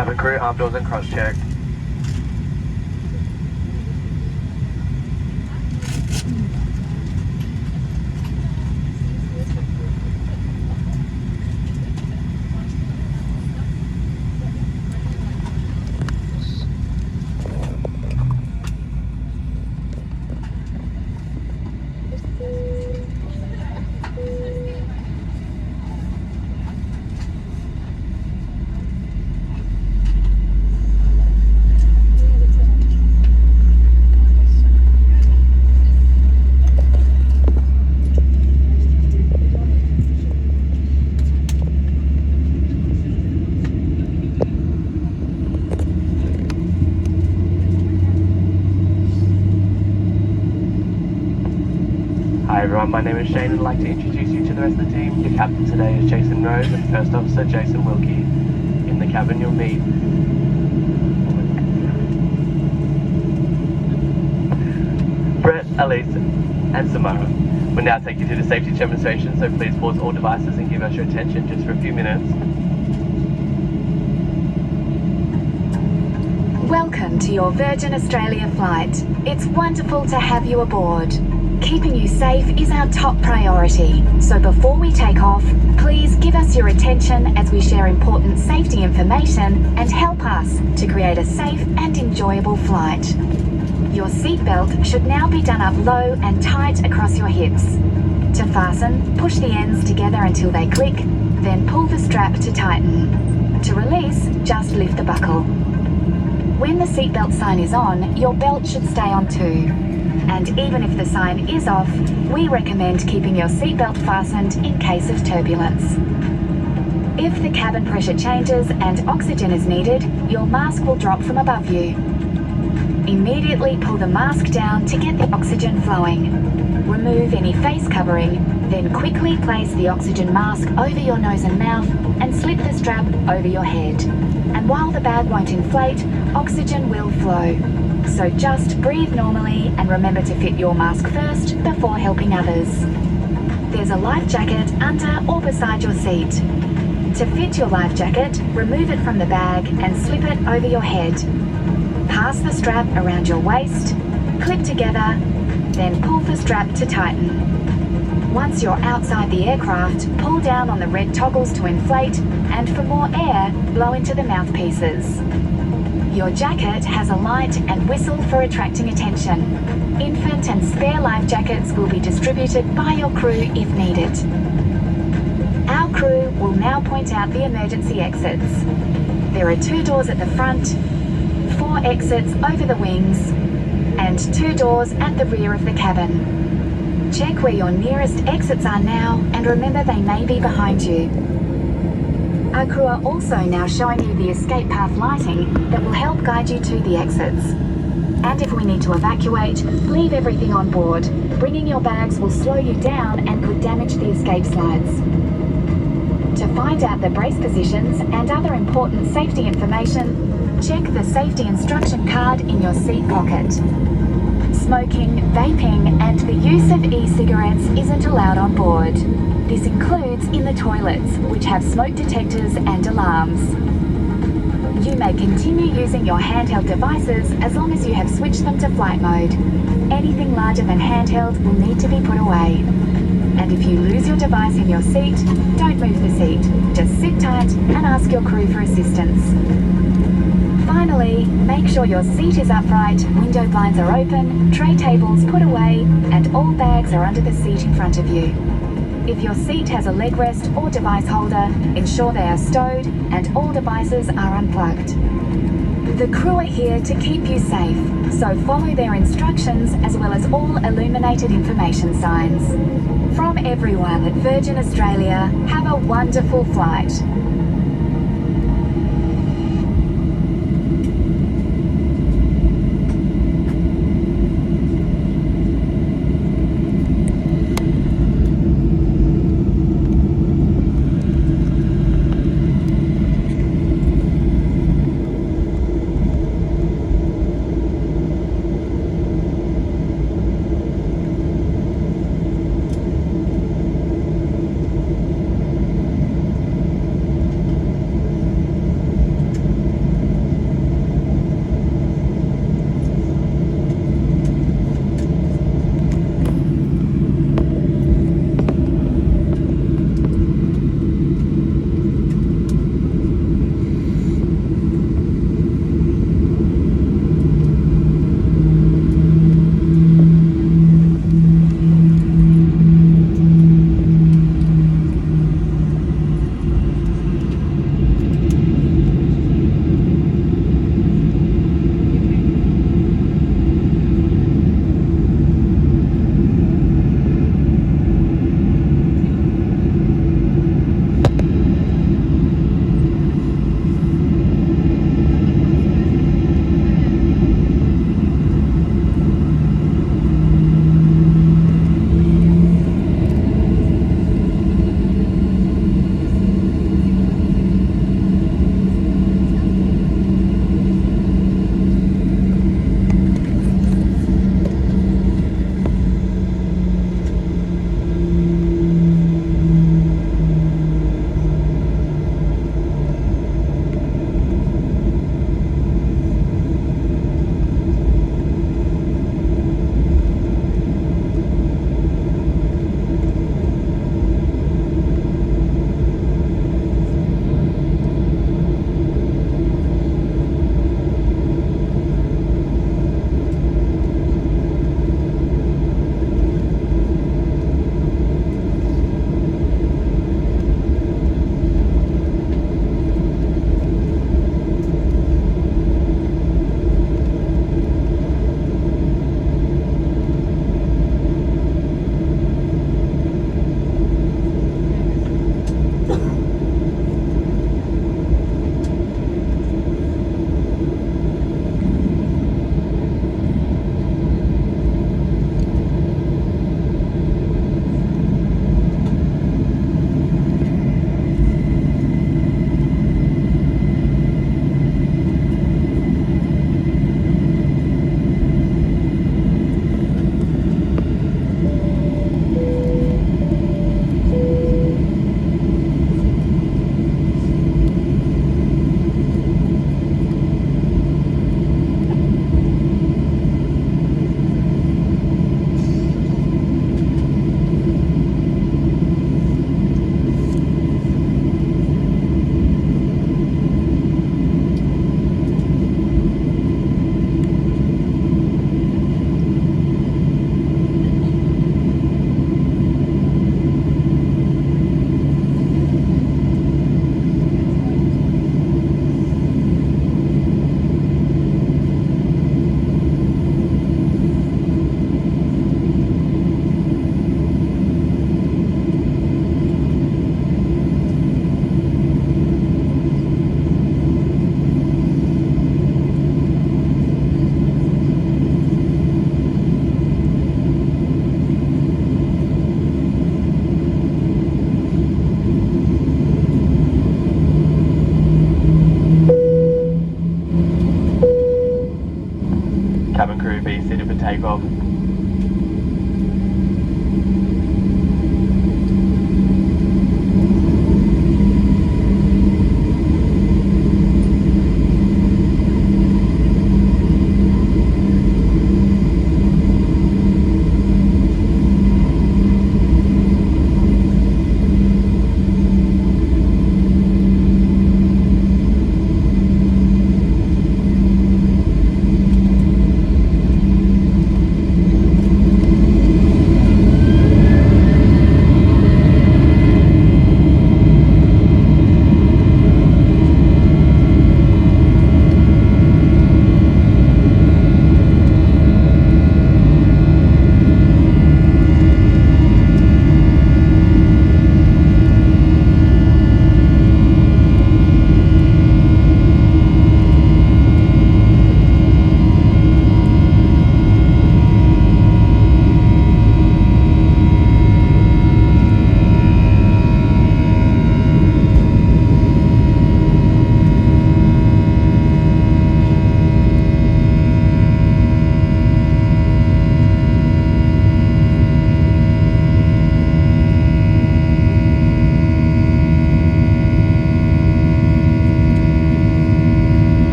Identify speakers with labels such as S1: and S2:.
S1: Cabin crew, arm doors and cross check. Hi everyone, my name is Shane and I'd like to introduce you to the rest of the team. Your captain today is Jason Rose and First Officer Jason Wilkie. In the cabin you'll meet Brett, Elise and Samara. We'll now take you through the safety demonstration, so please pause all devices and give us your attention just for a few minutes.
S2: Welcome to your Virgin Australia flight. It's wonderful to have you aboard. Keeping you safe is our top priority, so before we take off, please give us your attention as we share important safety information and help us to create a safe and enjoyable flight. Your seatbelt should now be done up low and tight across your hips. To fasten, push the ends together until they click, then pull the strap to tighten. To release, just lift the buckle. When the seatbelt sign is on, your belt should stay on too. And even if the sign is off, we recommend keeping your seatbelt fastened in case of turbulence. If the cabin pressure changes and oxygen is needed, your mask will drop from above you. Immediately pull the mask down to get the oxygen flowing. Remove any face covering, then quickly place the oxygen mask over your nose and mouth and slip the strap over your head. And while the bag won't inflate, oxygen will flow. So just breathe normally and remember to fit your mask first before helping others. There's a life jacket under or beside your seat. To fit your life jacket, remove it from the bag and slip it over your head. Pass the strap around your waist, clip together, then pull the strap to tighten. Once you're outside the aircraft, pull down on the red toggles to inflate, and for more air, blow into the mouthpieces. Your jacket has a light and whistle for attracting attention. Infant and spare life jackets will be distributed by your crew if needed. Our crew will now point out the emergency exits. There are 2 doors at the front, 4 exits over the wings, and 2 doors at the rear of the cabin. Check where your nearest exits are now and remember they may be behind you. Our crew are also now showing you the escape path lighting that will help guide you to the exits. And if we need to evacuate, leave everything on board. Bringing your bags will slow you down and could damage the escape slides. To find out the brace positions and other important safety information, check the safety instruction card in your seat pocket. Smoking, vaping and the use of e-cigarettes isn't allowed on board. This includes in the toilets, which have smoke detectors and alarms. You may continue using your handheld devices as long as you have switched them to flight mode. Anything larger than handheld will need to be put away. And if you lose your device in your seat, don't move the seat. Just sit tight and ask your crew for assistance. Finally, make sure your seat is upright, window blinds are open, tray tables put away, and all bags are under the seat in front of you. If your seat has a leg rest or device holder, ensure they are stowed and all devices are unplugged. The crew are here to keep you safe, so follow their instructions as well as all illuminated information signs. From everyone at Virgin Australia, have a wonderful flight.